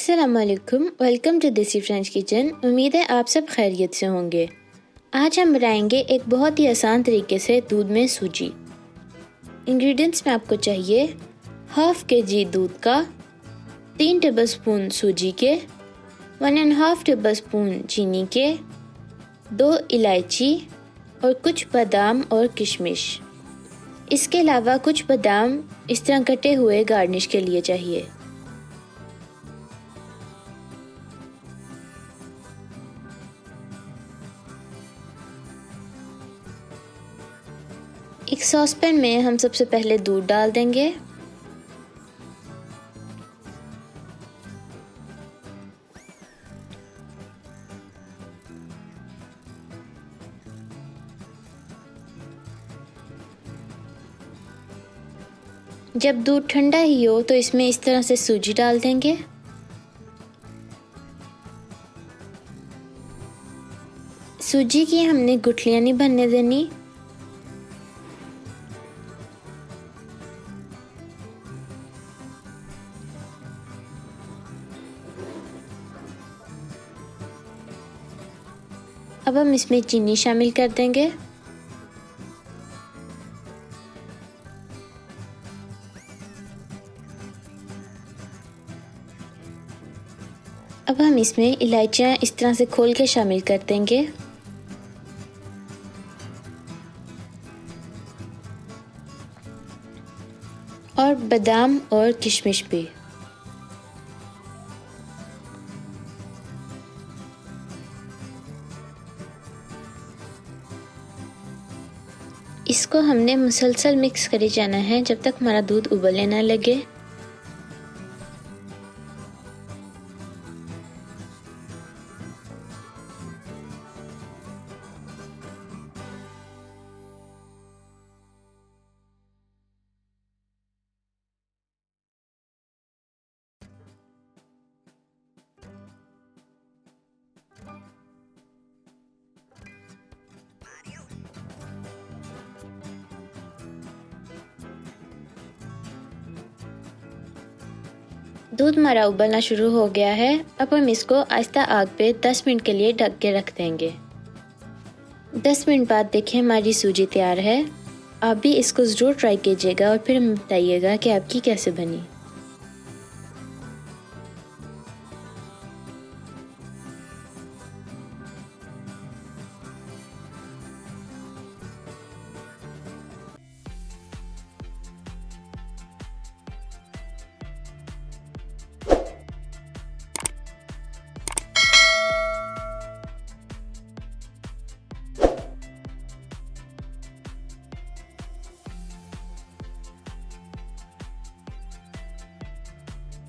अस्सलाम वालेकुम, welcome to देसी फ्रेंच किचन। उम्मीद है आप सब खैरियत से होंगे। आज हम बनाएंगे एक बहुत ही आसान तरीके से दूध में सूजी। इंग्रेडिएंट्स में आपको चाहिए हाफ kg दूध का, 3 टेबलस्पून सूजी के, 1.5 टेबलस्पून चीनी के, 2 इलायची और कुछ बादाम और किशमिश। इसके अलावा कुछ बादाम इस तरह कटे हुए गार्निश के लिए चाहिए। एक सॉसपैन में हम सबसे पहले दूध डाल देंगे। जब दूध ठंडा ही हो तो इसमें इस तरह से सूजी डाल देंगे। सूजी की हमने गुठलियां नहीं बनने देनी। अब हम इसमें चीनी शामिल कर देंगे। अब हम इसमें इलायचियाँ इस तरह से खोल के शामिल कर देंगे। और बादाम और किशमिश भी। इसको हमने मुसलसल मिक्स करे जाना है जब तक हमारा दूध उबलने ना लगे। दूध हमारा उबलना शुरू हो गया है। अब हम इसको आहिस्ता आग पे 10 मिनट के लिए ढक के रख देंगे। 10 मिनट बाद देखें हमारी सूजी तैयार है। आप भी इसको ज़रूर ट्राई कीजिएगा और फिर हमें बताइएगा कि आपकी कैसे बनी।